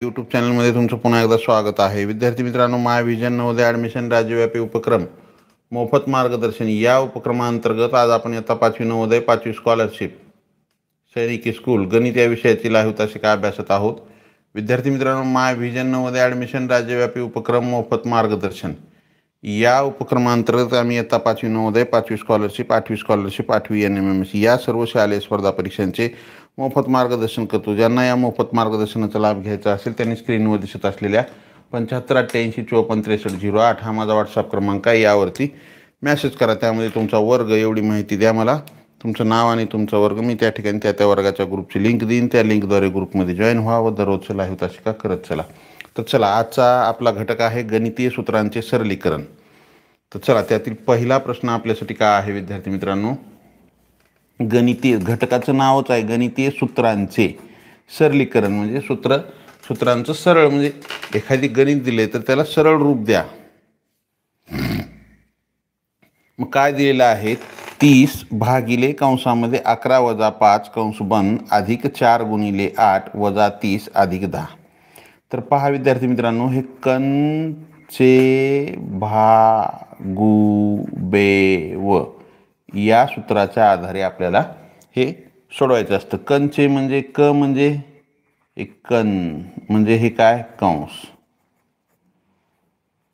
YouTube चॅनलमध्ये तुमचं पुन्हा एकदा स्वागत आहे. विद्यार्थी मित्रांनो, माय व्हिजन नवोदय ॲडमिशन राज्यव्यापी उपक्रम मोफत मार्गदर्शन या उपक्रमांतर्गत आज आपण इयत्ता 5वी नवोदय 5वी स्कॉलरशिप सैनिकी स्कूल गणित या विषयाची लाईव्ह तासिका अभ्यासत आहोत. विद्यार्थी मित्रांनो, माय व्हिजन नवोदय ॲडमिशन राज्यव्यापी उपक्रम मोफत मार्गदर्शन या उपक्रमांतर्गत आम्ही इयत्ता 5वी नवोदय 5वी स्कॉलरशिप 8वी स्कॉलरशिप 8वी NMMS या सर्व शालेय स्पर्धा परीक्षांचे मोफत मार्गदर्शन करतो. ज्यांना या मोफत मार्गदर्शनाचा लाभ घ्यायचा असेल त्यांनी स्क्रीनवर दिसत असलेल्या 7588546308 हा माझा व्हॉट्सअप क्रमांक आहे. यावरती मॅसेज करा. त्यामध्ये तुमचा वर्ग एवढी माहिती द्या मला, तुमचं नाव आणि तुमचा वर्ग. मी त्या ठिकाणी त्या वर्गाच्या ग्रुपची लिंक देईन. त्या लिंकद्वारे ग्रुपमध्ये जॉईन व्हा व दररोजचं लाईव्ह तासिका करत चला. तर चला, आजचा आपला घटक आहे गणितीय सूत्रांचे सरलीकरण. तर चला, त्यातील पहिला प्रश्न आपल्यासाठी काय आहे विद्यार्थी मित्रांनो? गणितीय घटकाचं नावच आहे गणितीय सूत्रांचे सरलीकरण. म्हणजे सूत्रांचं सरळ, म्हणजे एखादी गणित दिले तर त्याला सरळ रूप द्या. मग काय दिलेलं आहे? 30 भागिले कंसामध्ये 11 वजा 5 कंस बंद अधिक 4 गुणिले 8 वजा 30 अधिक 10. तर पहा विद्यार्थी मित्रांनो, हे कंचे भागुबेव या सूत्राच्या आधारे आपल्याला हे सोडवायचं असतं. कंचे म्हणजे क म्हणजे एक कण म्हणजे हे काय कंस,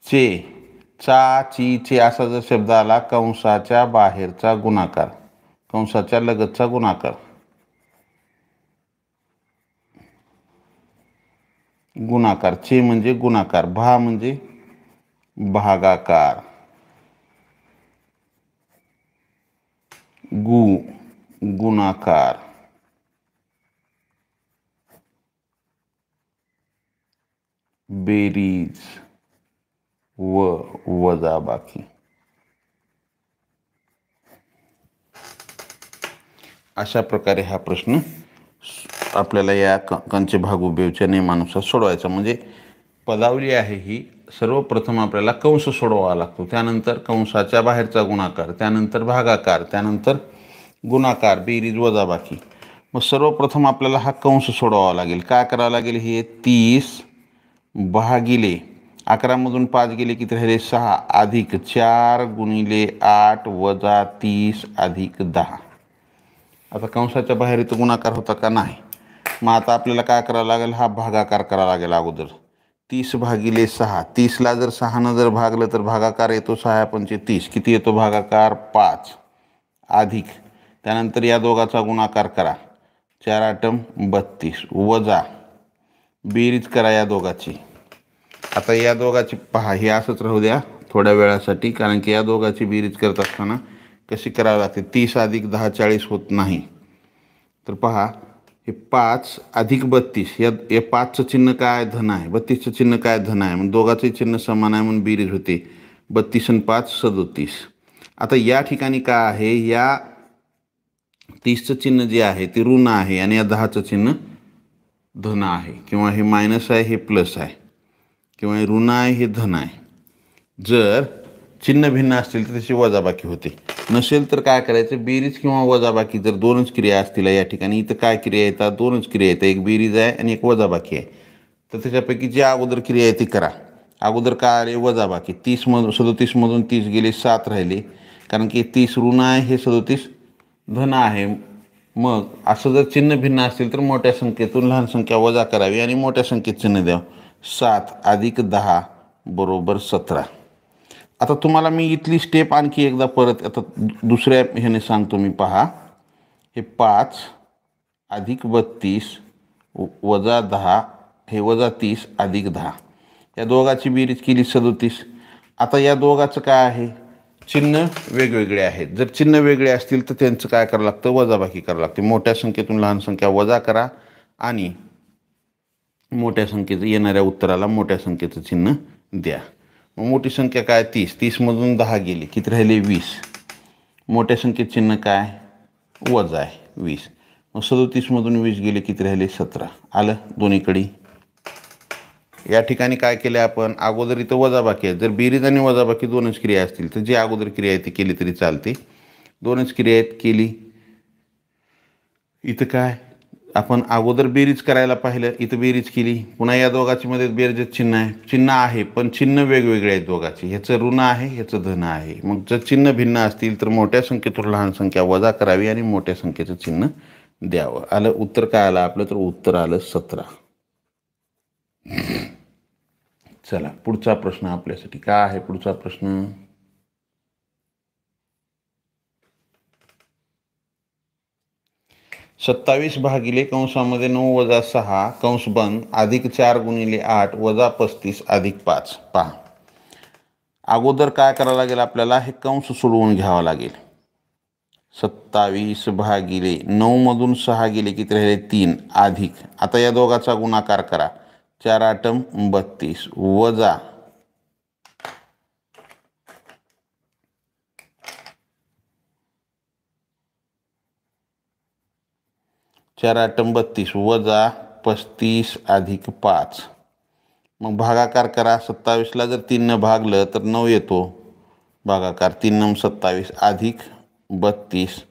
चे चा ची चे असा जर शब्द आला कंसाच्या बाहेरचा गुणाकार, कंसाच्या लगतचा गुणाकार, गुणाकार. चे म्हणजे गुणाकार, भा म्हणजे भागाकार, गुणाकार, बेरीज व वजाबाकी. अशा प्रकारे हा प्रश्न आपल्याला या कंचे भागुबेवच्या नियमानुसार सोडवायचा. म्हणजे पदावली आहे ही. सर्वप्रथम आपल्याला कंस सोडवावा लागतो, त्यानंतर कंसाच्या बाहेरचा गुणाकार, त्यानंतर भागाकार, त्यानंतर गुणाकार, बेरीज वजाबाकी. मग सर्वप्रथम आपल्याला हा कंस सोडवावा लागेल. काय करावं लागेल? हे 30 भागिले 11 मधून 5 गेले किती राहिले? 6 अधिक 4 गुणिले 8 वजा 30 अधिक 10. आता कंसाच्या बाहेर इथं गुणाकार होता का? नाही. मग आता आपल्याला काय करावं लागेल? हा भागाकार करावा लागेल अगोदर. 30 भागिले 6, 30ला जर 6नं जर भागलं तर भागाकार येतो 6 पंचे 30. किती येतो भागाकार? 5 अधिक त्यानंतर या दोघाचा गुणाकार करा, 4 आठम 32 वजा बेरीज करा या दोघाची. आता या दोघाची पहा, हे असंच राहू द्या थोड्या वेळासाठी, कारण की या दोघाची बेरीज करत असताना कशी करावी लागते? 30 अधिक 10 40 होत नाही. तर पहा, हे 5 अधिक 32, या 5चं चिन्ह काय? धन आहे. 32चं चिन्ह काय? धन आहे. मग दोघाचंही चिन्ह समान आहे म्हणून बेरीज होते. 32 आणि 5 37. आता या ठिकाणी काय आहे? या 30चं चिन्ह जे आहे ते ऋण आहे आणि या 10चं चिन्ह धन आहे. किंवा हे मायनस आहे, हे प्लस आहे, किंवा हे ऋण आहे, हे धन आहे. जर चिन्ह भिन्न असतील तर त्याची वजाबाकी होते. नसेल तर काय करायचं? बेरीज किंवा वजाबाकी जर दोनच क्रिया असतील, या ठिकाणी इथं काय क्रिया येतात? दोनच क्रिया येतात, एक बेरीज आहे आणि एक वजाबाकी आहे. तर त्याच्यापैकी जी अगोदर क्रिया आहे ती करा. अगोदर काय आले? वजाबाकी. 37 मधून 30 गेले, 7 राहिले, कारण की 30 ऋण आहे, हे 37 धन आहे. मग असं जर चिन्ह भिन्न असतील तर मोठ्या संख्येतून लहान संख्या वजा करावी आणि मोठ्या संख्येत चिन्ह द्यावं. 7 अधिक 10 बरोबर 17. आता तुम्हाला मी इथली स्टेप आणखी एकदा परत आता दुसऱ्या ह्याने सांगतो मी. पहा, हे 5 अधिक 32 वजा 10, हे वजा 30 अधिक 10, या दोघाची बेरीज केली 37. आता या दोघाचं काय आहे? चिन्ह वेगवेगळे आहेत. जर चिन्ह वेगळे असतील तर त्यांचं काय करावं लागतं? वजाबाकी करावं लागते. मोठ्या संख्येतून लहान संख्या वजा करा आणि मोठ्या संख्येचं येणाऱ्या उत्तराला मोठ्या संख्येचं चिन्ह द्या. मग मोठी संख्या काय? 30. 30मधून 10 गेले, किती राहिले? 20. मोठ्या संख्येत चिन्ह काय? वजा आहे, 20. मग 37मधून 20 गेले, किती राहिले? 17. आलं दोन्हीकडे. या ठिकाणी काय केलं आपण? अगोदर इथं वजाबाकी आहे. जर बेरीज आणि वजाबाकी दोनच क्रिया असतील तर जी अगोदर क्रिया आहे ती केली तरी चालते. दोनच क्रिया आहेत, केली. इथं काय? आपण अगोदर बेरीज करायला पाहिलं, इथं बेरीज केली, पुन्हा या दोघाची मध्ये बेरजेचं चिन्ह आहे, चिन्ह आहे पण चिन्ह वेगवेगळे आहेत दोघाची, ह्याचं ऋण आहे ह्याचं धन आहे. मग जर चिन्ह भिन्न असतील तर मोठ्या संख्येतून लहान संख्या वजा करावी आणि मोठ्या संख्येचं चिन्ह द्यावं. आलं उत्तर काय आलं आपलं, तर उत्तर आलं 17. चला पुढचा प्रश्न आपल्यासाठी काय आहे. पुढचा प्रश्न 27 भागिले कंसामध्ये 9 वजा 6 कंस बंद अधिक 4 गुणिले 8 वजा 35 अधिक 5. पहा अगोदर काय करावं लागेल आपल्याला, हे कंस सोडवून घ्यावं लागेल. 27 भागिले 9 मधून 6 गेले किती राहिले 3 अधिक, आता या दोघाचा गुणाकार करा, 4 8 32 वजा 4 8 32 वजा 35 अधिक 5. मग भागाकार करा. 27ला जर 3 भागलं तर 9 येतो भागाकार, 3 9 27 अधिक 32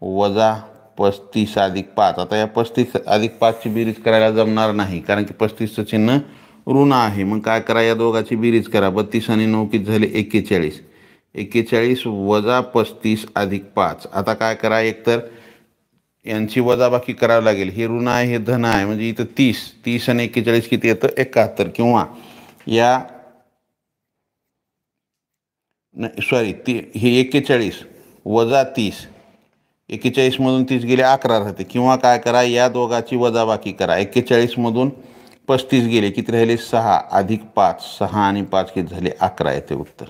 वजा 35 अधिक 5. आता या 35 अधिक 5ची बेरीज करायला जमणार नाही, कारण की 35चं चिन्ह ऋण आहे. मग काय करा, या दोघाची बेरीज करा. 32 आणि 9 किती झाले 41. 41 वजा 35 अधिक 5. आता काय करा, एकतर यांची वजाबाकी करावी लागेल. हे ऋण आहे हे धन आहे, म्हणजे इथं 30 आणि 41 किती येतं 71. किंवा या हे 41 वजा 30, 41 मधून 30 गेले 11 राहते. किंवा काय करा, या दोघाची वजाबाकी करा. 41 मधून 35 गेले किती राहिले 6 अधिक 5, 6 आणि 5 किती झाले 11 येते उत्तर.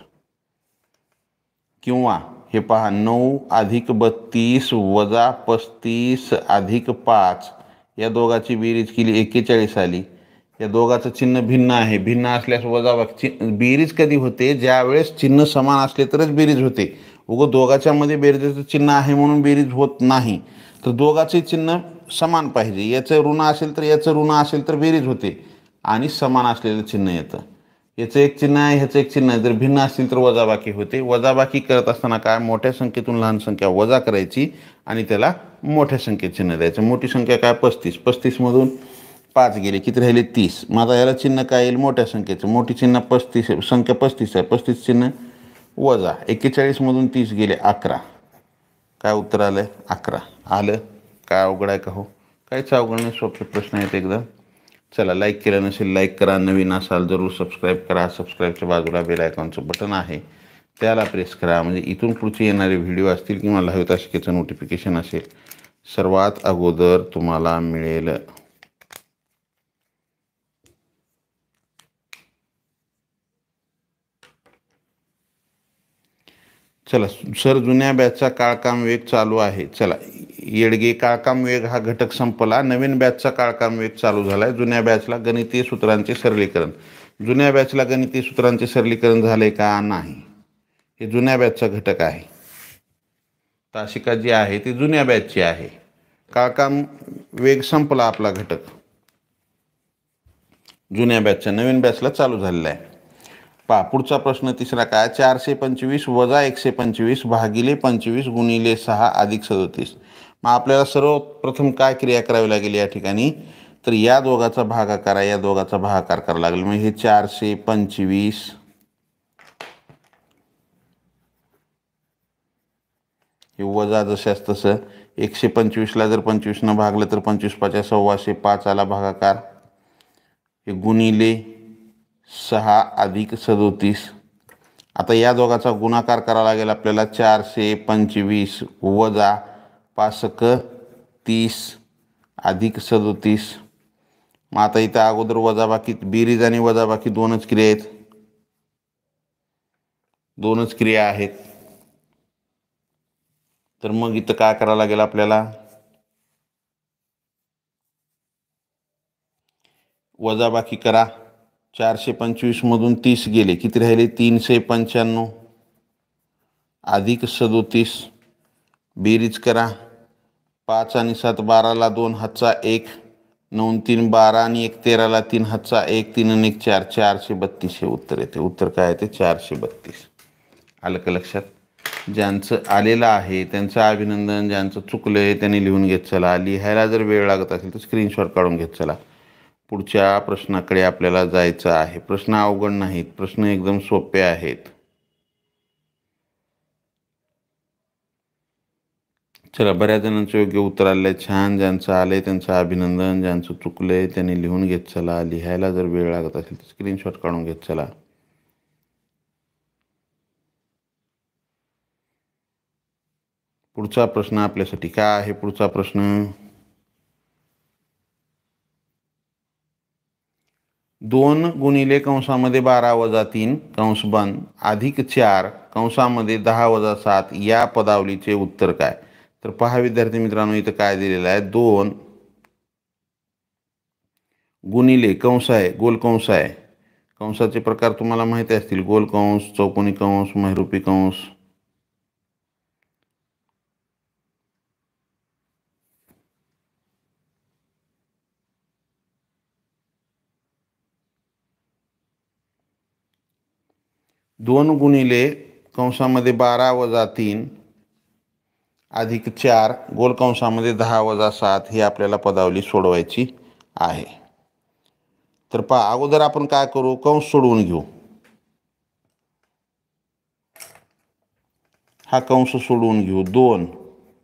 किंवा हे पहा 9 अधिक 32 वजा 35 अधिक 5, या दोघाची बेरीज केली 41 आली. या दोघाचं चिन्ह भिन्न आहे, भिन्न असल्यास वजाबाकी. बेरीज कधी होते, ज्या वेळेस चिन्ह समान असले तरच बेरीज होते. उगं दोघाच्या मध्ये बेरजेचं चिन्ह आहे म्हणून बेरीज होत नाही. तर दोघाचे चिन्ह समान पाहिजे, याचं ऋण असेल तर याचं ऋण असेल तर बेरीज होते आणि समान असलेलं चिन्ह येतं. याचं एक चिन्ह आहे ह्याचं एक चिन्ह आहे, जर भिन्न असतील तर वजाबाकी होते. वजाबाकी करत असताना काय, मोठ्या संख्येतून लहान संख्या वजा करायची आणि त्याला मोठ्या संख्येत चिन्ह द्यायचं. मोठी संख्या काय 35, 35 मधून 5 गेले किती राहिले 30. मग आता याला चिन्ह काय येईल मोठ्या संख्येचं, मोठी चिन्ह 35 संख्या 35 आहे, 35 चिन्ह वजा 41 मधून 30 गेले 11. काय उत्तर आलं 11. आलं काय अवघड आहे का हो, काहीच अवघड नाही, सोपे प्रश्न आहेत एकदम. चला लाईक केलं नसेल लाईक करा, नवीन असाल जरूर सबस्क्राईब करा. सबस्क्राईबच्या बाजूला बेल आयकॉनचं बटन आहे त्याला प्रेस करा, म्हणजे इथून पुढचे येणारे व्हिडिओ असतील किंवा लाईव्ह तासिकेचं नोटिफिकेशन असेल सर्वात अगोदर तुम्हाला मिळेल. चला सर, जुन्या बॅचचा काळकाम वेग चालू आहे. चला येडगे, काळकाम वेग हा घटक संपला, नवीन बॅचचा काळकाम वेग चालू झाला आहे. जुन्या बॅचला गणितीय सूत्रांचे सरलीकरण, जुन्या बॅचला गणितीय सूत्रांचे सरलीकरण झाले का नाही, हे जुन्या बॅचचा घटक आहे. तासिका जी आहे ती जुन्या बॅचची आहे. काळकाम वेग संपला आपला घटक जुन्या बॅचचा, नवीन बॅचला चालू झालेला आहे. पहा पुढचा प्रश्न तिसरा काय, 425 वजा 125 भागिले 25 गुणिले 6 अधिक 37. मग आपल्याला सर्वप्रथम काय क्रिया करावी लागेल या ठिकाणी, तर या दोघाचा भागाकार आहे, या दोघाचा भागाकार करावा लागेल. मग हे 425 हे वजा जशास तसं 125ला जर 25 भागलं तर 25 5 सव्वाशे 5 आला भागाकार, हे गुणिले 6 अधिक 37. आता या दोघाचा गुणाकार करावा लागेल आपल्याला. 425 वजा 5 30 अधिक 37. मग आता इथं अगोदर वजाबाकी, बेरीज आणि वजाबाकी दोनच क्रिया आहेत, दोनच क्रिया आहेत. तर मग इथं काय करावं लागेल आपल्याला, वजाबाकी करा. 425 मधून 30 गेले किती राहिले 395 अधिक 37. बेरीज करा. 5 आणि 7 12ला 2 हातचा 1, 9 3 12 आणि 1 13ला 3 हातचा 1, 3 आणि 1 4, 432 हे उत्तर येते. उत्तर काय येते 432. आलं का लक्षात. ज्यांचं आलेलं आहे त्यांचं अभिनंदन, ज्यांचं चुकलं आहे त्यांनी लिहून घेत चला. लिहायला जर वेळ लागत असेल तर स्क्रीनशॉट काढून घेत चला. पुढच्या प्रश्नाकडे आपल्याला जायचं आहे. प्रश्न अवघड नाहीत, प्रश्न एकदम सोपे आहेत. चला, बऱ्याच जणांचं योग्य उत्तर आलं आहे. छान. ज्यांचं आलंय त्यांचं अभिनंदन, ज्यांचं चुकलंय त्यांनी लिहून घेत चला. लिहायला जर वेळ लागत असेल तर स्क्रीनशॉट काढून घेत चला. पुढचा प्रश्न आपल्यासाठी काय आहे? पुढचा प्रश्न 2 गुणिले कंसामध्ये 12 वजा 3 कंस बंद अधिक 4 कंसामध्ये 10 वजा 7 या पदावलीचे उत्तर काय? तर पहा विद्यार्थी मित्रांनो, इथं काय दिलेलं आहे? 2 गुणिले कंस आहे, गोल कंस आहे. कंसाचे प्रकार तुम्हाला माहिती असतील: गोल कंस, चौकोनी कंस, महिरूपी कंस. दोन गुणिले कंसामध्ये 12 वजा 3 अधिक 4 गोल कंसामध्ये 10 वजा 7 ही आपल्याला पदावली सोडवायची आहे. तर पहा, अगोदर आपण काय करू? कंस सोडवून घेऊ. हा कंस सोडवून घेऊ. 2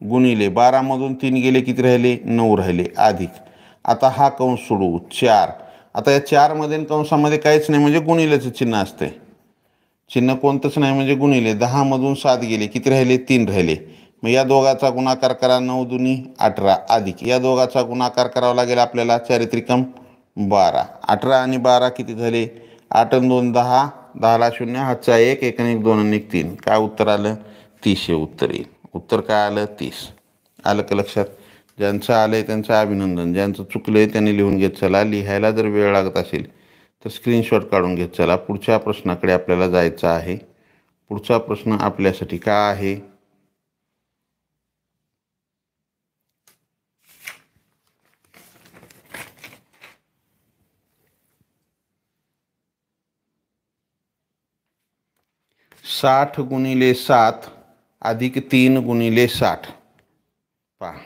गुणिले 12 मधून 3 गेले, किती राहिले? 9 राहिले. अधिक आता हा कंस सोडवू. 4. आता या 4 मध्ये कंसामध्ये काहीच नाही म्हणजे गुणिलेचं चिन्ह असते. चिन्ह कोणतंच नाही म्हणजे गुणिले. 10 मधून 7 गेले, किती राहिले? 3 राहिले. मग या दोघाचा गुणाकार करा. 9 दुनी 18 अधिक या दोघाचा गुणाकार करावा लागेल आपल्याला. 4 त्रिकम 12. 18 आणि 12 किती झाले? 8 आणि 2 10. 10ला 0, हातचा 1, 1 आणि 1 2 आणि 1 3. काय उत्तर आलं? 30 हे उत्तर येईल. उत्तर काय आलं? 30. आलं का लक्षात? ज्यांचं आलंय त्यांचं अभिनंदन, ज्यांचं चुकलंय त्यांनी लिहून घेत चला. लिहायला जर वेळ लागत असेल तर स्क्रीनशॉट काढून घेत चला. पुढच्या प्रश्नाकडे आपल्याला जायचं आहे. पुढचा प्रश्न आपल्यासाठी काय आहे? साठ गुणिले 7 अधिक 3 गुणिले 60. पहा,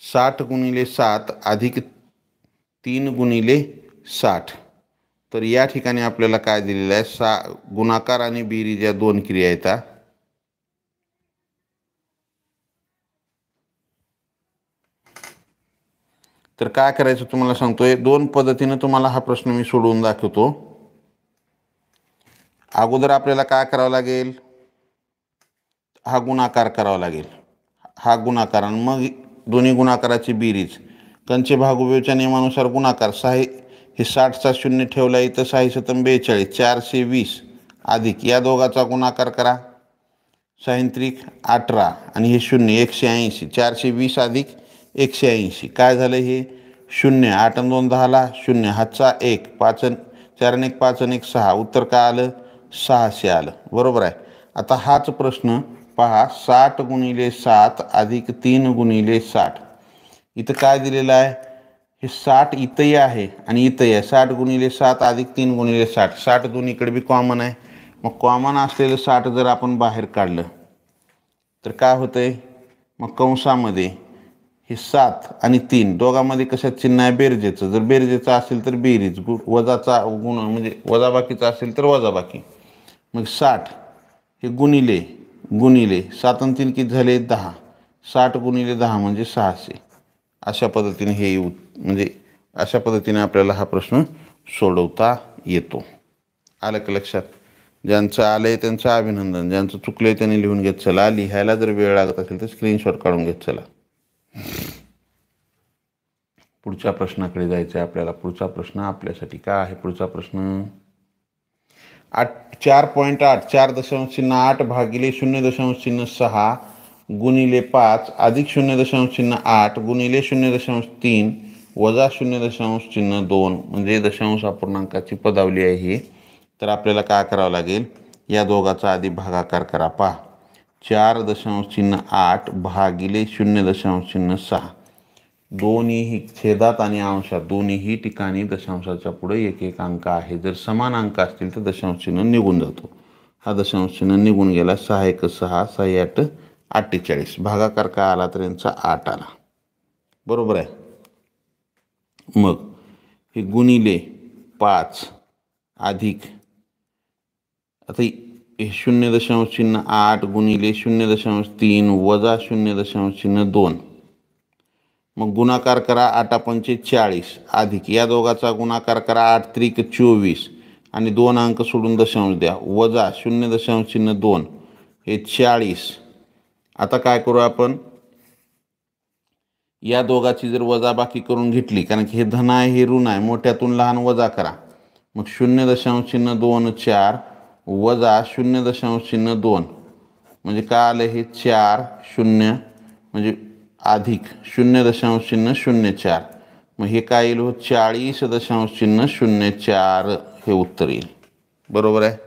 60 गुणिले 7 अधिक 3 गुणिले 60. तर या ठिकाणी आपल्याला काय दिलेलं आहे? गुणाकार आणि बेरीज या दोन क्रिया येतात. तर काय करायचं तुम्हाला सांगतोय. 2 पद्धतीने तुम्हाला हा प्रश्न मी सोडवून दाखवतो. अगोदर आपल्याला काय करावं लागेल? हा गुणाकार करावा लागेल. हा गुणाकार आणि मग दोन्ही गुणाकाराची बेरीज. कंचे भागोबेवच्या नियमानुसार गुणाकार 6 हे 60चा 0 ठेवला इथं. 6 सतम 42, 420 अधिक या दोघाचा गुणाकार करा. 6 त्रिक 18 आणि हे 0 180. 420 अधिक 180 काय झालं? हे 0. 8 आणि 2 10ला 0, हातचा 1, 5 4 आणि 1 5 आणि 1 6. उत्तर काय आलं? 600 आलं. बरोबर आहे. आता हाच प्रश्न पहा. 60 गुणिले 7 अधिक 3 गुणिले 60. इथं काय दिलेलं आहे? हे 60 इथंही आहे आणि इथंही आहे. 60 गुणिले 7 अधिक 3 गुणिले 60. 60 दोन्हीकडे बी कॉमन आहे. मग कॉमन असलेलं 60 जर आपण बाहेर काढलं तर काय होतंय? मग कंसामध्ये हे 7 आणि 3 दोघांमध्ये कशात चिन्ह आहे? बेरजेचं. जर बेरजेचं असेल तर बेरीज, वजाचा गुण म्हणजे वजाबाकीचा असेल तर वजाबाकी. मग 60 हे गुणिले गुणिले 7 आणि 3 किती झाले? 10. 60 गुणिले 10 म्हणजे 600. अशा पद्धतीने हे म्हणजे अशा पद्धतीने आपल्याला हा प्रश्न सोडवता येतो. आलं का लक्षात? ज्यांचं आलंय त्यांचं अभिनंदन, ज्यांचं चुकलंय त्यांनी लिहून घेत चला. लिहायला जर वेळ लागत असेल तर स्क्रीनशॉट काढून घेत चला. पुढच्या प्रश्नाकडे जायचं आहे आपल्याला. पुढचा प्रश्न आपल्यासाठी काय आहे? पुढचा प्रश्न 4.8 4.8 भागिले 0.6 गुणिले 5 अधिक 0.8 गुणिले 0.3 वजा 0.2 म्हणजे दशांश अपूर्णांकाची पदावली आहे ही. तर आपल्याला काय करावं लागेल? या दोघाचा आधी भागाकार करा. पहा, 4.8 भागिले 0.6. दोन्हीही छेदात आणि अंशात दोन्हीही ठिकाणी दशांशाच्या पुढे एक एक अंक आहे. जर समान अंक असतील तर दशांश चिन्ह निघून जातो. हा दशांश चिन्ह निघून गेला. 6 1 6, 6 8 48. भागाकार काय आला तर यांचा 8 आला. बरोबर आहे. मग हे गुणिले 5 अधिक, आता हे 0.8 गुणिले 0.3 वजा 0.2. मग गुणाकार करा. 8 पंचे 40 अधिक या दोघाचा गुणाकार करा. 8 त्रिक 24 आणि 2 अंक सोडून दशांश द्या. वजा 0.2 हे 40. आता काय करू आपण, या दोघाची जर वजाबाकी करून घेतली, कारण की हे धन आहे हे ऋण आहे, मोठ्यातून लहान वजा करा. मग 0.2 4 वजा 0.2 म्हणजे काय आलं हे 4 0 म्हणजे अधिक 0.04. मग हे काय येईल हो 40.04 हे उत्तर येईल. बरोबर आहे.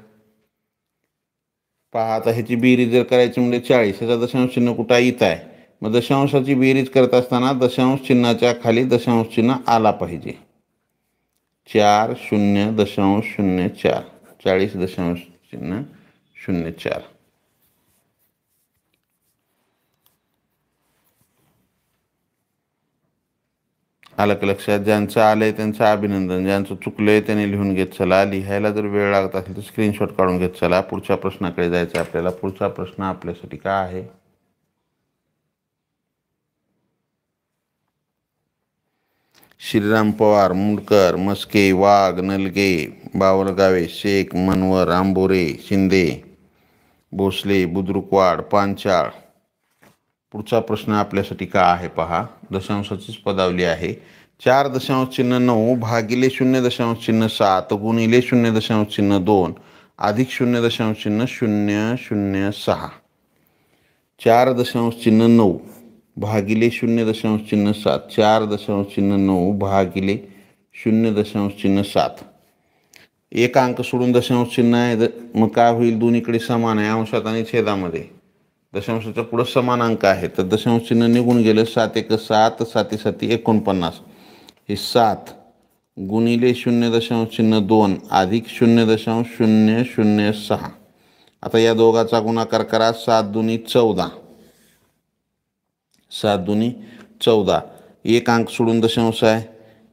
पहा आता ह्याची बेरीज जर करायची म्हणजे 40, ह्याचा दशांश चिन्ह कुठं इथं आहे. मग दशांशाची बेरीज करत असताना दशांश चिन्हाच्या खाली दशांश चिन्ह आला पाहिजे. 40.04 40.04. आलं का लक्षात. ज्यांचं आलंय त्यांचं अभिनंदन, ज्यांचं चुकलंय त्यांनी लिहून घेत चला. लिहायला जर वेळ लागत असेल तर स्क्रीनशॉट काढून घेत चला. पुढच्या प्रश्नाकडे जायचं आपल्याला. पुढचा प्रश्न आपल्यासाठी काय आहे, श्रीराम पवार, मुंडकर, मस्के, वाघ, नलगे, बावलगावे, शेख, मनवर, आंबोरे, शिंदे, भोसले, बुद्रुकवाड, पांचाळ. पुढचा प्रश्न आपल्यासाठी काय आहे पहा. दशांशाचीच पदावली आहे. 4.9 भागिले 0.7 गुणिले 0.2 अधिक 0.006. 4.9 भागिले 0.7 4.9 भागिले 0.7. एक अंक सोडून दशांश चिन्ह आहे, मग काय होईल, दोन्हीकडे समान आहे अंशात आणि छेदामध्ये. दशांशाच्या पुढे समान अंक आहे तर दशांश चिन्ह निघून गेलं. 7 1 7 7 7 49. हे 7 गुणिले 0.2 अधिक 0.006. आता या दोघाचा गुणाकार करा. 7 दुनी 14 7 दुनी 14. एक अंक सोडून दशांश आहे,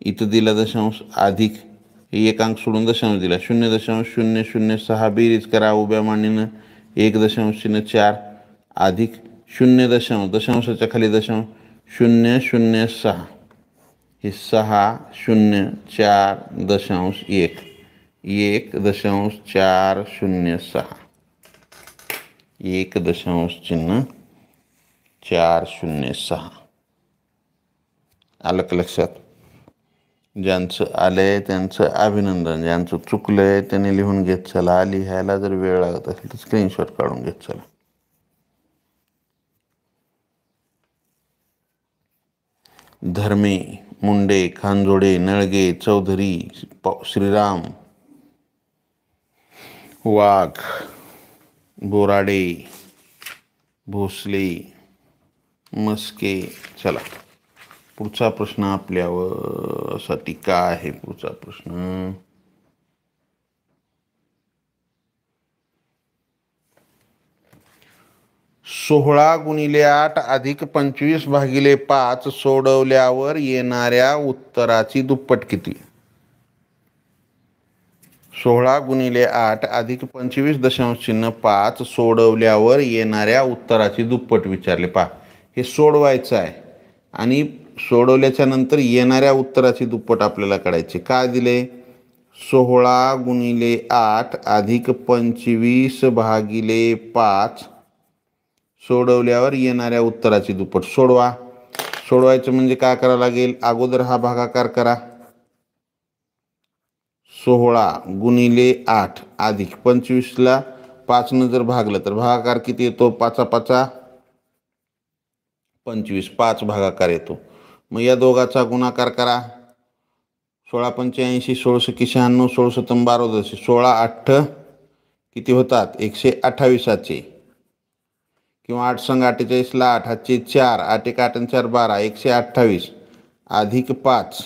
इथं दिला दशांश अधिक एक अंक सोडून दशांश दिला. 0.006 बेरीज करा उभ्या मांडीनं. 1.4 अधिक 0 दशांशाच्या खाली दशांश 0.06 हे 6 0 4.1 1.406 1.406. आलं का लक्षात. ज्यांचं आलंय त्यांचं अभिनंदन, ज्यांचं चुकलंय त्यांनी लिहून घेत चला. लिहायला जर वेळ लागत असेल तर स्क्रीनशॉट काढून घेत चला. धर्मे, मुंडे, खानजोडे, नळगे, चौधरी, श्रीराम, वाघ, बोराडे, भोसले, मस्के. चला पुढचा प्रश्न आपल्यासाठी काय आहे. पुढचा प्रश्न 16 गुणिले 8 अधिक 25 भागिले 5 सोडवल्यावर येणाऱ्या उत्तराची दुप्पट किती. 16 गुणिले 8 अधिक 25.5 सोडवल्यावर येणाऱ्या उत्तराची दुप्पट विचारले. पहा हे सोडवायचं आहे आणि सोडवल्याच्या नंतर येणाऱ्या उत्तराची दुप्पट आपल्याला काढायची. काय दिले, 16 गुणिले 8 अधिक 25 भागिले 5 सोडवल्यावर येणाऱ्या उत्तराची दुप्पट. सोडवायचं म्हणजे काय करावं लागेल, अगोदर हा भागाकार करा. 16 गुणिले 8 अधिक 25ला 5 जर भागलं तर भागाकार किती येतो, 5 5 25, 5 भागाकार येतो. मग या दोघाचा गुणाकार करा. 16 85 16 96 16 12 16 8 किती होतात 128 किंवा 8 संग 48ला 8 हातचे 4 8 1 8 4 12 128 अधिक 5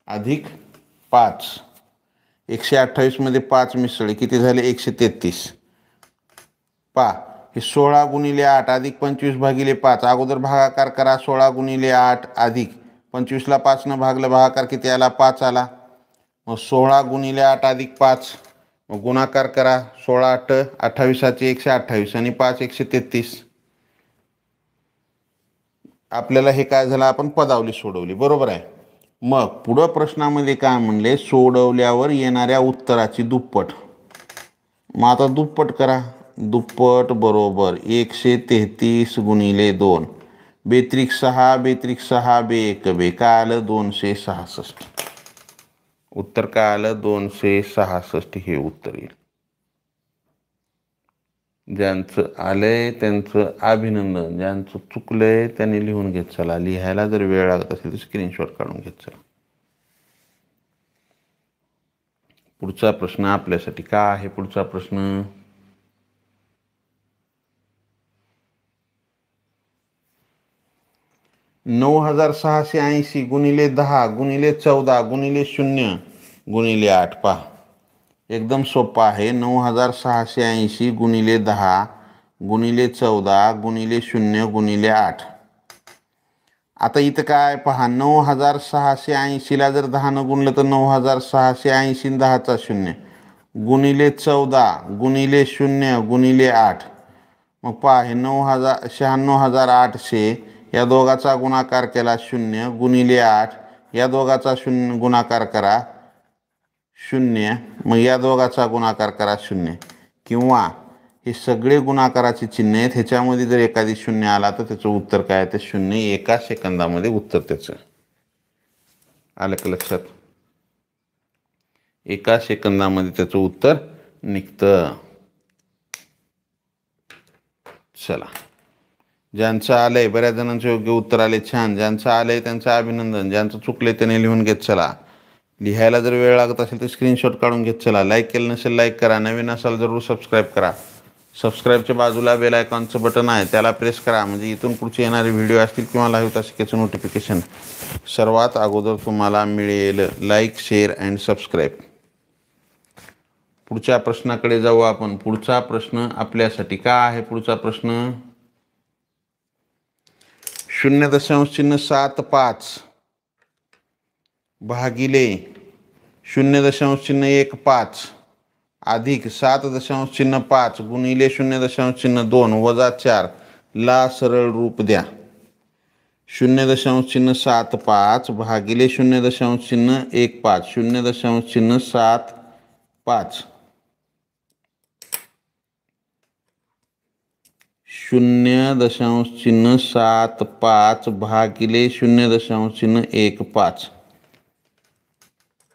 अधिक 5 128 मध्ये 5 मिसळले किती झाले 133. पा हे 16 गुणिले 8 अधिक 25 भागिले 5. अगोदर भागाकार करा. 16 गुणिले 8 अधिक 25ला 5नं भागलं, भागाकार किती आला 5 आला. मग 16 गुणिले 8 अधिक 5, मग गुणाकार करा. 16 8 28चे 128 आणि 5 133. आपल्याला हे काय झालं, आपण पदावली सोडवली, बरोबर आहे. मग पुढं प्रश्नामध्ये काय म्हणले, सोडवल्यावर येणाऱ्या उत्तराची दुप्पट. मग आता दुप्पट करा. दुप्पट बरोबर 133 गुणिले 2 बेत्रिक 6 बेत्रिक 6 बे 1 बे काय आलं 266. उत्तर काय आलं 266 हे उत्तर येईल. ज्यांचं आलंय त्यांचं अभिनंदन, ज्यांचं चुकलंय त्यांनी लिहून घेत चला. लिहायला जर वेळ लागत असेल तर स्क्रीनशॉट काढून घेत चला. पुढचा प्रश्न आपल्यासाठी काय आहे. पुढचा प्रश्न 9680 गुणिले 10 गुणिले 14 गुणिले 0 गुणिले 8. पहा एकदम सोपा आहे. 9680 गुणिले 10 गुणिले 14 गुणिले 0 गुणिले 8. आता इथं काय पहा, 9680ला जर 10नं गुणलं तर 9680 10चा 0 गुणिले 14 गुणिले 0 गुणिले 8. मग पहा हे 96800 या दोघाचा गुणाकार केला 0 गुणिले 8, या दोघाचा 0 गुणाकार करा 0, मग या दोघाचा गुणाकार करा 0. किंवा हे सगळे गुणाकाराचे चिन्ह आहेत, ह्याच्यामध्ये जर एखादी 0 आला तर त्याचं उत्तर काय आहे, ते 0 एका सेकंदामध्ये उत्तर त्याचं आलं का लक्षात. एका सेकंदामध्ये त्याचं उत्तर निघतं. चला, ज्यांचं आलंय, बऱ्याच जणांचे योग्य उत्तर आले, छान. ज्यांचं आलंय त्यांचं अभिनंदन, ज्यांचं चुकले त्याने लिहून घेत चला. लिहायला जर वेळ लागत असेल तर स्क्रीनशॉट काढून घेत चला. लाईक केलं नसेल लाईक करा, नवीन असाल जरूर सबस्क्राईब करा. सबस्क्राईबच्या बाजूला बेल आयकॉनचं बटन आहे, त्याला प्रेस करा, म्हणजे इथून पुढचे येणारे व्हिडिओ असतील किंवा लाईव्ह तासिकेचं नोटिफिकेशन सर्वात अगोदर तुम्हाला मिळेल. Like share and subscribe. पुढच्या प्रश्नाकडे जाऊ आपण. पुढचा प्रश्न आपल्यासाठी काय आहे. पुढचा प्रश्न 0.75 भागिले 0.15 अधिक 7.5 गुणिले 0.2 वजा 4 ला सरळ रूप द्या. 0.75 भागिले 0.15 0.75 0.75 भागिले 0.15.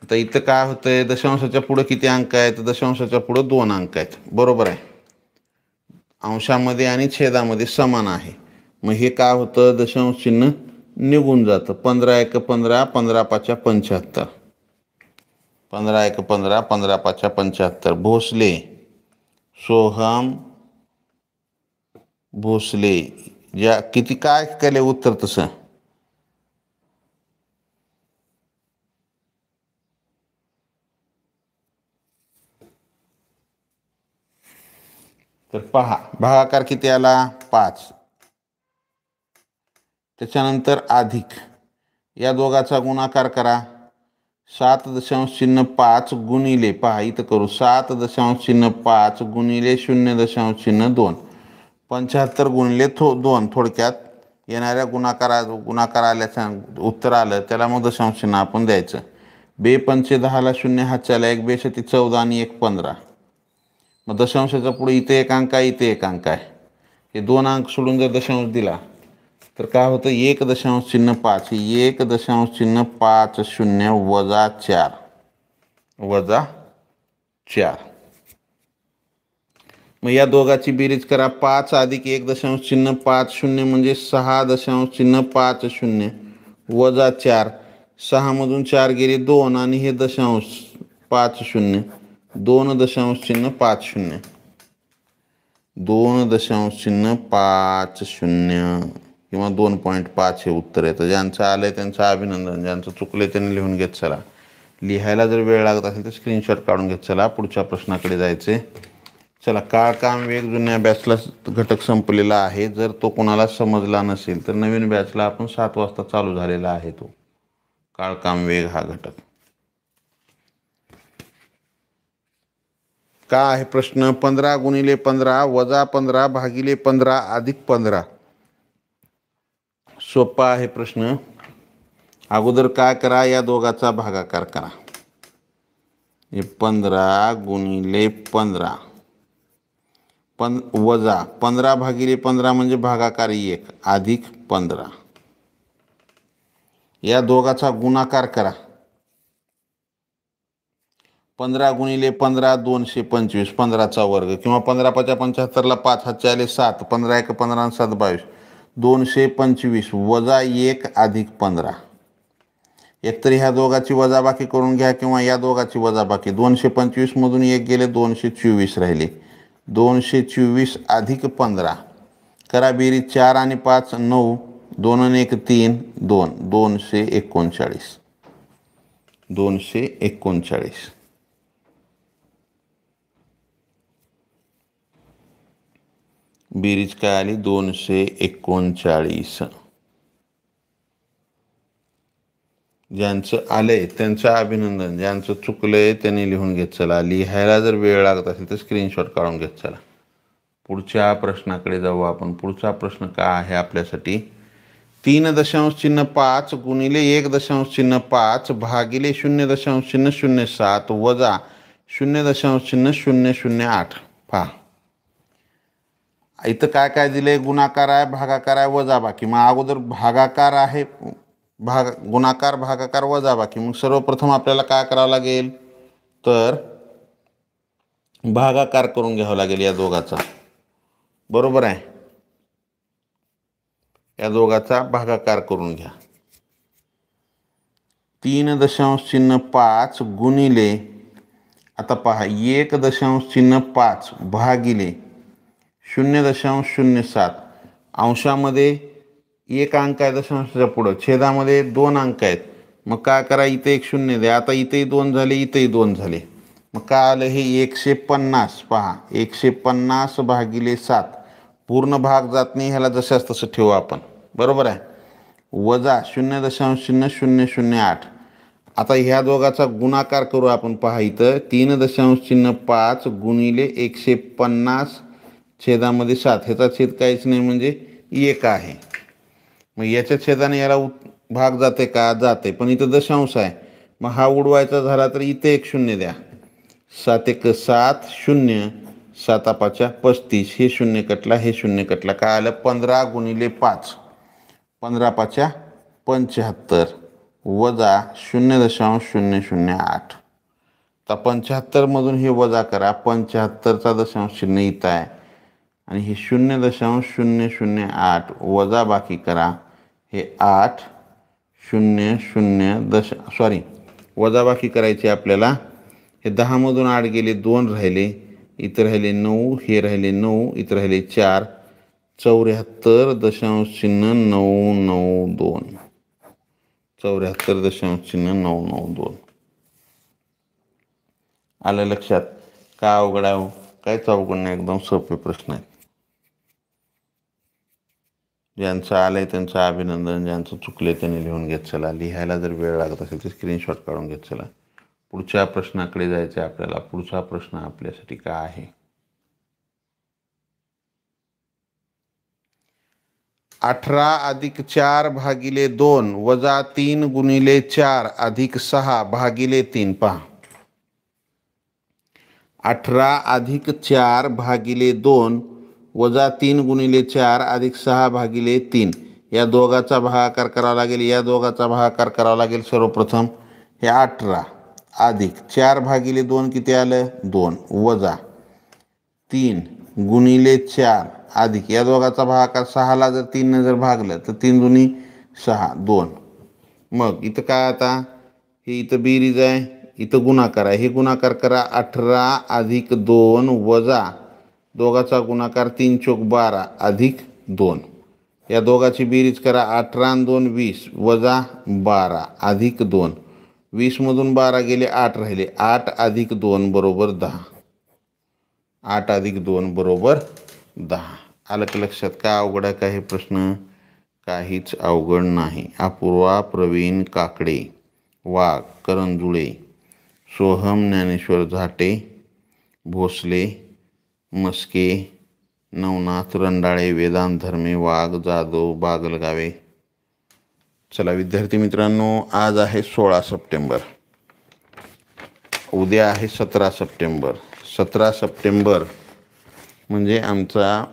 आता इथं काय होतंय, दशांशाच्या पुढं किती अंक आहेत, दशांशाच्या पुढं 2 अंक आहेत, बरोबर आहे. अंशामध्ये आणि छेदामध्ये समान आहे. मग हे काय होतं, दशांश चिन्ह निघून जातं. 15 1 15 15 5 75 15 1 15 15 5 75. भोसले सोहम भोसले या किती काय केले उत्तर तसं. तर पहा भागाकार किती आला 5, त्याच्यानंतर अधिक या दोघाचा गुणाकार करा 7.5 गुणिले, पहा इथं करू 7.5 गुणिले 0.2 75 गुणिले 2. थोडक्यात येणाऱ्या गुणाकार आल्याचं उत्तर आलं त्याला मग दशांश चिन्ह आपण द्यायचं. 2 पंचे 10ला 0 हातच्या 1 2 7 14 आणि 1 15. मग दशांशाच्या पुढे इथे एक अंक आहे, इथे एक अंक आहे. हे 2 अंक सोडून जर दशांश दिला तर काय होतं 1.5 1.5 0 वजा 4. मग या दोघाची बेरीज करा. 5 अधिक 1.5 0 म्हणजे 6.5 0 वजा 4. 6 मधून 4 गेले 2 आणि हे दशांश 5 0 2.5 0 2.5 0 किंवा 2.5 हे उत्तर येतं. ज्यांचं आलंय त्यांचं अभिनंदन, ज्यांचं चुकलंय त्यांनी लिहून घेत चला. लिहायला जर वेळ लागत असेल तर स्क्रीनशॉट काढून घेत चला. पुढच्या प्रश्नाकडे जायचे. चला, काळ काम वेग जुन्या बॅचला घटक संपलेला आहे. जर तो कोणाला समजला नसेल तर नवीन बॅचला आपण 7 वाजता चालू झालेला आहे तो काळ काम वेग हा घटक. का आहे प्रश्न? 15 गुणिले 15 वजा 15 भागिले 15 अधिक 15. सोपा आहे प्रश्न. अगोदर काय करा, या दोघाचा भागाकार करा. 15 गुणिले 15 वजा 15 भागिले 15 म्हणजे भागाकार 1 अधिक 15. या दोघाचा गुणाकार करा. 15 गुणिले 15 225, 15चा वर्ग किंवा 15 × 5 = 75 ला 5 हातचे आले 7, 15 × 1 = 15 आणि 7 = 22, 225 वजा 1 अधिक 15. एकतरी ह्या दोघाची वजाबाकी करून घ्या किंवा या दोघाची वजाबाकी. 225 मधून 1 गेले 224 राहिले. 224 अधिक 15 करा बेरीज. 4 आणि 5 9, 2 आणि 1 3, 2, 239. 239 बेरीज काय आली? 239. ज्यांचं आलंय त्यांचं अभिनंदन, ज्यांचं चुकलंय त्यांनी लिहून घेत चला. लिहायला जर वेळ लागत असेल तर स्क्रीनशॉट काढून घेत चला. पुढच्या प्रश्नाकडे जाऊ आपण. पुढचा प्रश्न काय आहे आपल्यासाठी? 3.5 गुणिले 1.5 भागिले 0.007 वजा 0.008. पहा, इथं काय काय दिलंय? गुणाकार आहे, भागाकार आहे, वजाबाकी. मग अगोदर भागाकार आहे, गुणाकार भागाकार वजाबाकी. मग सर्वप्रथम आपल्याला काय करावं लागेल तर भागाकार करून घ्यावं लागेल या दोघाचा. बरोबर आहे, या दोघाचा भागाकार करून घ्या. 3.5 गुणिले, आता पहा 1.5 भागिले 0.07. अंशामध्ये 1 अंक आहे दशांशाच्या पुढं, छेदामध्ये 2 अंक आहेत. मग काय करा, इथे 1 0 द्या. आता इथेही 2 झाले, इथेही 2 झाले. मग काय आलं हे? 150. पहा 150 भागिले 7. पूर्ण भाग जात नाही, ह्याला जशाच तसं ठेवू आपण. बरोबर आहे. वजा 0.008. आता ह्या दोघाचा गुणाकार करू आपण. पहा इथं 3.5 गुणिले 150 छेदामध्ये 7. ह्याचा छेद काहीच नाही म्हणजे 1 आहे. मग याच्या छेदाने याला भाग जाते का? जाते. पण इथं दशांश आहे. मग हा उडवायचा झाला तर इथे 1 0 द्या. 7 × 1 = 7, 0, 7 × 5 = 35. हे 0 कटला, हे 0 कटला. काय आलं? 15 गुणिले 5, 15 × 5 = 75 वजा 0.008. तर 75 मधून हे वजा करा. 75चा दशांश चिन्ह इथं आहे आणि हे 0.008 वजा बाकी करा. हे 8 0 वजा बाकी करायची आपल्याला. हे 10 मधून 8 गेले, 2 राहिले, इथं राहिले 9, हे राहिले 9, इथं राहिले 4, 74.992. 74.992. आलं लक्षात? का अवघड आहे? काहीच अवघड नाही, एकदम सोपे प्रश्न आहेत. ज्यांचं आलंय त्यांचं अभिनंदन, ज्यांचं चुकले त्यांनी लिहून घेत चला. लिहायला जर वेळ लागत असेल तर स्क्रीनशॉट काढून घेत चला. पुढच्या प्रश्नाकडे जायचं आहे आपल्याला. पुढचा प्रश्न आपल्यासाठी काय आहे? 18 अधिक 4 भागिले 2 वजा 3 गुणिले 4 अधिक 6 भागिले 3. पहा 18 अधिक 4 भागिले 2 वजा 3 गुणिले 4 अधिक 6 भागिले 3. या दोघाचा भागाकार करावा लागेल. या दोघाचा भागाकार करावा लागेल. सर्वप्रथम हे 18 अधिक 4 भागिले 2 किती आलं? 2 वजा 3 गुणिले 4 अधिक या दोघाचा भागाकार 6ला जर 3ने जर भागलं तर 3 दुनी 6, 2. मग इथं काय? आता हे इथं बेरीज आहे, इथं गुणाकार आहे. हे गुणाकार करा. 18 अधिक 2 वजा दोघाचा गुणाकार 3 × 4 = 12 अधिक 2. या दोघाची बेरीज करा. 18 आणि 2 20 वजा 12 अधिक 2. 20मधून 12 गेले, 8 राहिले. 8 अधिक 2 बरोबर 10. 8 अधिक 2 बरोबर 10. आलं की लक्षात? का अवघड आहे का हे प्रश्न? काहीच अवघड नाही. अपूर्वा प्रवीण काकडे, वाघ करंजुळे, सोहम ज्ञानेश्वर झाटे, भोसले, मस्के, नवनाथ रंडाळे, वेदांत धर्मे, वाघ जाधव, बागलगावे. चला विद्यार्थी मित्रांनो, आज आहे 16 सप्टेंबर. उद्या आहे 17 सप्टेंबर. 17 सप्टेंबर म्हणजे आमचा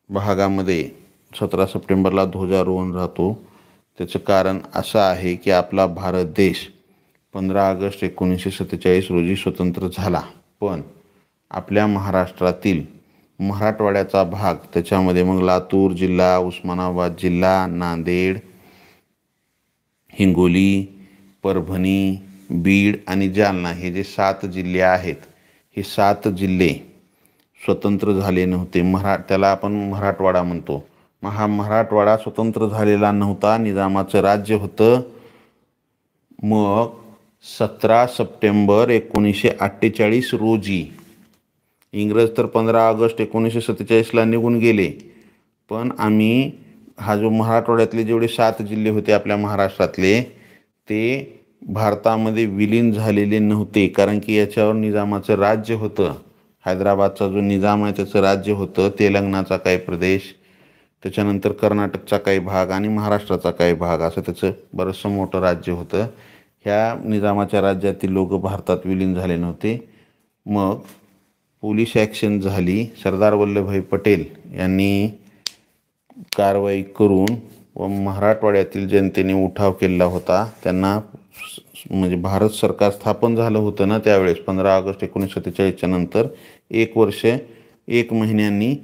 भागामध्ये 17 सप्टेंबरला ध्वजारोहण राहतो. त्याचं कारण असं आहे की आपला भारत देश 15 ऑगस्ट 1947 रोजी स्वतंत्र झाला. पण आपल्या महाराष्ट्रातील मराठवाड्याचा भाग, त्याच्यामध्ये मग लातूर जिल्हा, उस्मानाबाद जिल्हा, नांदेड, हिंगोली, परभणी, बीड आणि जालना हे जे 7 जिल्हे आहेत, हे 7 जिल्हे स्वतंत्र झाले नव्हते. त्याला आपण मराठवाडा म्हणतो. हा मराठवाडा स्वतंत्र झालेला नव्हता, निजामाचं राज्य होतं. मग 17 सप्टेंबर 1948 रोजी, इंग्रज तर 15 ऑगस्ट 1947ला निघून गेले, पण आम्ही हा जो मराठवाड्यातले जेवढे 7 जिल्हे होते आपल्या महाराष्ट्रातले, ते भारतामध्ये विलीन झालेले नव्हते. कारण की याच्यावर निजामाचं राज्य होतं. हैदराबादचा जो निजाम आहे त्याचं राज्य होतं. तेलंगणाचा काही प्रदेश, त्याच्यानंतर कर्नाटकचा काही भाग आणि महाराष्ट्राचा काही भाग, असं त्याचं बरंचसं मोठं राज्य होतं. ह्या निजामाच्या राज्यातील लोक भारतात विलीन झाले नव्हते. मग पोलीस ॲक्शन झाली. सरदार वल्लभभाई पटेल यांनी कारवाई करून व मराठवाड्यातील जनतेने उठाव केला होता. त्यांना म्हणजे भारत सरकार स्थापन झालं होतं ना त्यावेळेस 15 ऑगस्ट 1947च्या नंतर 1 वर्ष 1 महिन्यांनी,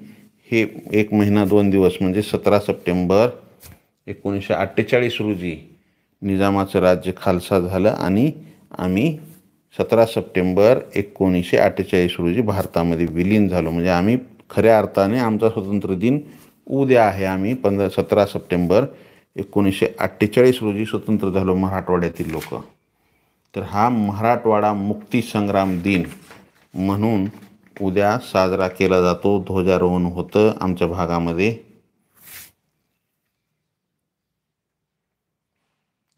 हे 1 महिना 2 दिवस म्हणजे 17 सप्टेंबर 1948 रोजी निजामाचं राज्य खालसा झालं आणि आम्ही 17 सप्टेंबर 1948 रोजी भारतामध्ये विलीन झालो. म्हणजे आम्ही खऱ्या अर्थाने आमचा स्वातंत्र्य दिन उद्या आहे. आम्ही 17 सप्टेंबर 1948 रोजी स्वतंत्र झालो मराठवाड्यातील लोक. तर हा मराठवाडा मुक्ती संग्राम दिन म्हणून उद्या साजरा केला जातो. ध्वजारोहण होतं आमच्या भागामध्ये.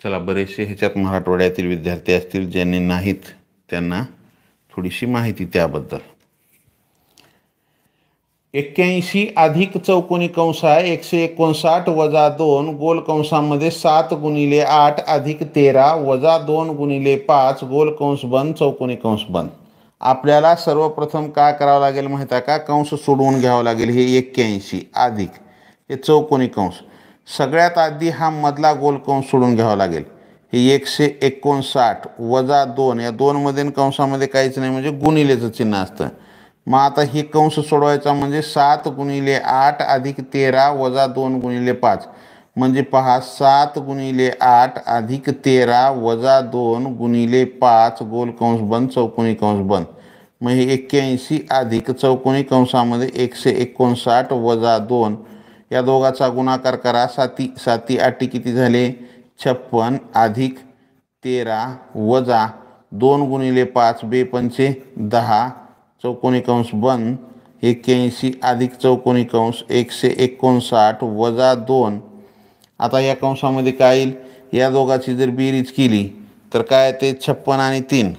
चला, बरेचसे ह्याच्यात मराठवाड्यातील विद्यार्थी असतील, ज्यांनी नाहीत त्यांना थोडीशी माहिती त्याबद्दल. 81 अधिक चौकोनी कंस आहे 159 वजा 2 गोल कंसामध्ये 7 गुणिले 8 अधिक 13 वजा 2 गुणिले 5 गोल कंस बंद चौकोनी कंस बंद. आपल्याला सर्वप्रथम काय करावं लागेल माहिती आहे का? कंस सोडवून घ्यावं लागेल. हे 81 अधिक हे चौकोनी कंस, सगळ्यात आधी हा मधला गोल कंस सोडून घ्यावा लागेल. हे 159 वजा 2, या 2 मध्ये कंसामध्ये काहीच नाही म्हणजे गुणिलेचं चिन्ह असतं. मग आता हे कंस सोडवायचा म्हणजे 7 गुणिले 8 अधिक 13 वजा 2 गुणिले 5 म्हणजे पहा 7 गुणिले 8 अधिक 13 वजा 2 गुणिले 5 गोल कंस बंद चौकोनी कंस बंद. मग हे 81 अधिक चौकोनी कंसामध्ये 159 वजा 2, या दोघाचा गुणाकार करा. 7 8 किती झाले? 56 अधिक 13 वजा 2 गुणिले 5 बे पंचे 10 चौकोनी कंस बंद. 81 अधिक चौकोनी कंस 159 वजा 2. आता या कंसामध्ये काय येईल? या दोघाची जर बेरीज केली तर काय ते 56 आणि 3.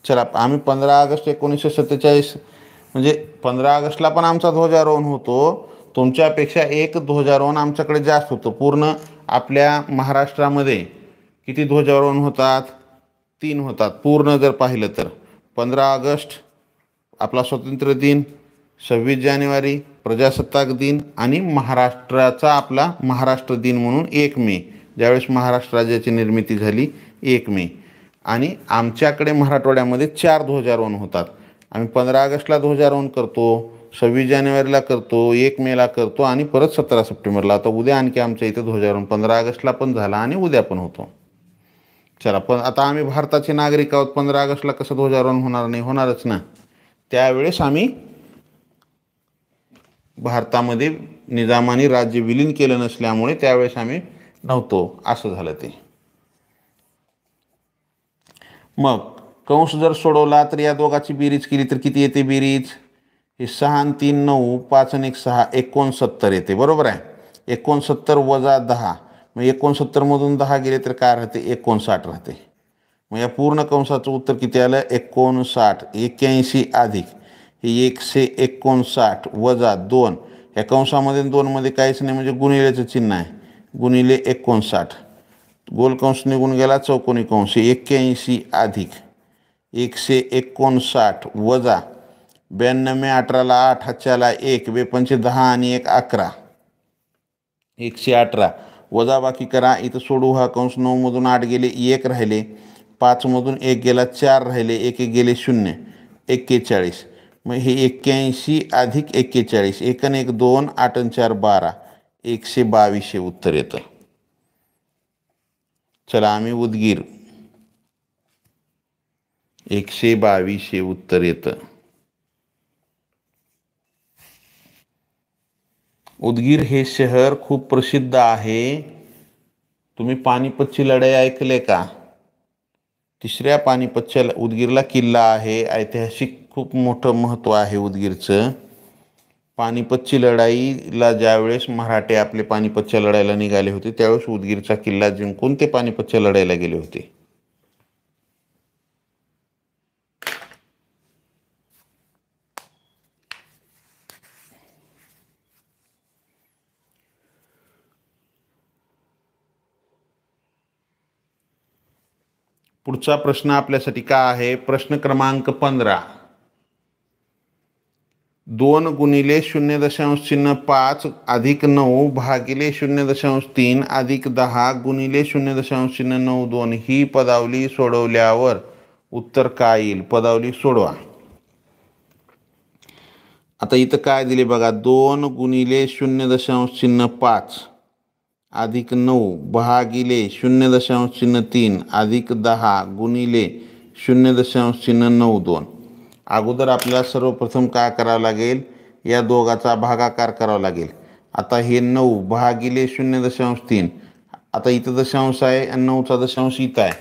चला, आम्ही 15 ऑगस्ट 1947 म्हणजे 15 ऑगस्टला पण आमचा ध्वजारोहण होतो. तुमच्यापेक्षा एक ध्वजारोहण आमच्याकडे जास्त होतं. पूर्ण आपल्या महाराष्ट्रामध्ये किती ध्वजारोहण होतात? 3 होतात पूर्ण जर पाहिलं तर. 15 ऑगस्ट आपला स्वातंत्र्य दिन, 26 जानेवारी प्रजासत्ताक दिन आणि महाराष्ट्राचा आपला महाराष्ट्र दिन म्हणून 1 मे, ज्यावेळेस महाराष्ट्र राज्याची निर्मिती झाली 1 मे. आणि आमच्याकडे मराठवाड्यामध्ये 4 ध्वजारोहण होतात. आम्ही 15 ऑगस्टला ध्वजारोहण करतो, 26 जानेवारीला करतो, 1 मेला करतो आणि परत 17 सप्टेंबरला. आता उद्या आणखी आमच्या इथं ध्वजारोहण 15 ऑगस्टला पण झाला आणि उद्या पण होतो. चला, पण आता आम्ही भारताचे नागरिक आहोत, 15 ऑगस्टला कसं ध्वजारोहण होणार नाही? होणारच ना. त्यावेळेस आम्ही भारतामध्ये निजामाने राज्य विलीन केलं नसल्यामुळे त्यावेळेस आम्ही नव्हतो, असं झालं ते. मग कंस जर सोडवला तर या दोघाची बेरीज केली तर किती येते बेरीज? हे 6 आणि 3 9, 5 आणि 1 6, 69 येते. बरोबर आहे. 69 वजा 10, मग 69मधून 10 गेले तर काय राहते? 59 राहते. मग या पूर्ण कंसाचं उत्तर किती आलं? 59. 81 अधिक हे 159 वजा 2, या कंसामध्ये 2मध्ये काहीच नाही म्हणजे गुणिलेचं चिन्ह आहे. गुणिले 59, गोल कंस निघून गेला, चौकोनी कंस. 81 अधिक 159 वजा 92, 18ला 8, हातच्याला 1, 2 10 आणि 1 11, 118 वजा बाकी करा. इथं सोडू. हा कंस 9मधून 8 गेले, 1 राहिले. 5मधून 1 गेला, 4 राहिले. 1 1 गेले 0, 41. मग हे 81 अधिक 41, 1 आणि 1 2, 8 आणि 4 12, 122 हे उत्तर येतं. चला आम्ही उदगीर, 122 हे उत्तर येतं. उदगीर हे शहर खूप प्रसिद्ध आहे. तुम्ही पानिपतची लढाई ऐकले का? 3ऱ्या पानिपतच्या उदगीरला किल्ला आहे. ऐतिहासिक खूप मोठं महत्त्व आहे उदगीरचं. पानिपतची लढाईला ज्यावेळेस मराठे आपले पानिपतच्या लढाईला निघाले होते त्यावेळेस उदगीरचा किल्ला जिंकून ते पानिपतच्या लढाईला गेले होते. पुढचा प्रश्न आपल्यासाठी काय आहे? प्रश्न क्रमांक 15. 2 गुणिले 0.5 अधिक 9 भागिले 0.3 अधिक 10 गुणिले 0.92 ही पदावली सोडवल्यावर उत्तर काय येईल? पदावली सोडवा. आता इथं काय दिले बघा? 2 गुणिले 0.5 अधिक 9 भागिले 0.3 अधिक 10 गुणिले 0.92. अगोदर आपल्याला सर्वप्रथम काय करावं लागेल? या दोघाचा भागाकार करावा लागेल. आता हे 9 भागिले 0.3, आता इथं दशांश आहे आणि 9चा दशांश इथं आहे.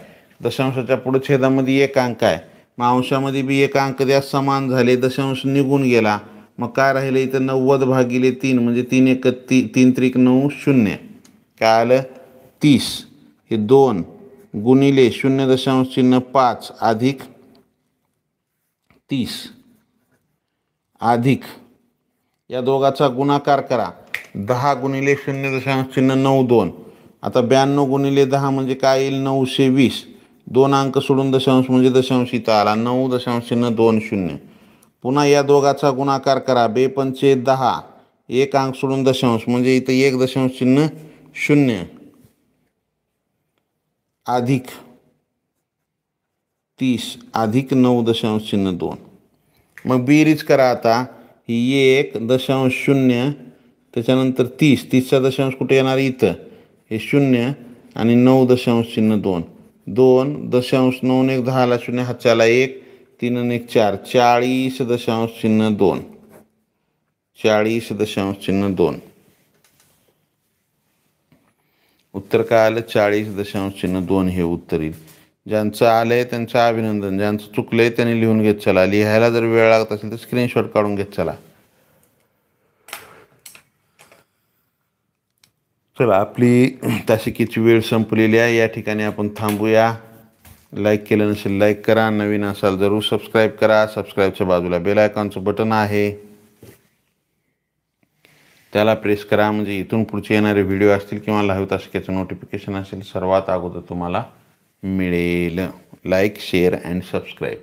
दशांशाच्या पुढे छेदामध्ये 1 अंक आहे. मग अंशामध्ये बी 1 अंक द्या, समान झाले. दशांश निघून गेला. मग काय राहिलं इथं? 90 भागिले 3 म्हणजे 3 1 3 3 9 0. काय आलं? 30. हे 2 गुणिले 0.5 अधिक 30 अधिक या दोघाचा गुणाकार करा. 10 गुणिले 0.92. आता 92 गुणिले 10 म्हणजे काय येईल? 920. 2 अंक सोडून दशांश म्हणजे दशांश इथं आला. 9.20. पुन्हा या दोघाचा गुणाकार करा. 2 पंचे 10, 1 अंक सोडून दशांश म्हणजे इथं 1.0 अधिक 30 अधिक 9.02. मग बेरीज करा आता. ही 1.0 त्याच्यानंतर 30चा दशांश कुठे येणार? इथं. हे 0 आणि 9.02. 2.9 1 10ला 0, हातच्याला 1, 3 आणि 1 4, 40.02. 40.02. उत्तर काय आलं? 40.02 हे उत्तर येईल. ज्यांचं आलंय त्यांचं अभिनंदन. ज्यांचं चुकलंय त्यांनी लिहून घेत चला. लिहायला जर वेळ लागत असेल तर स्क्रीनशॉट काढून घेत चला. चला आपली तासिकेची वेळ संपलेली आहे. या ठिकाणी आपण थांबूया. लाईक केलं नसेल लाईक करा. नवीन असाल जरूर सबस्क्राईब करा. सबस्क्राईबच्या बाजूला बेल आयकॉनचं बटन आहे, त्याला प्रेस करा म्हणजे इथून पुढचे येणारे व्हिडिओ असतील किंवा लाईव्ह तासिकेचं नोटिफिकेशन असेल सर्वात अगोदर तुम्हाला मिळेल. Like share and subscribe.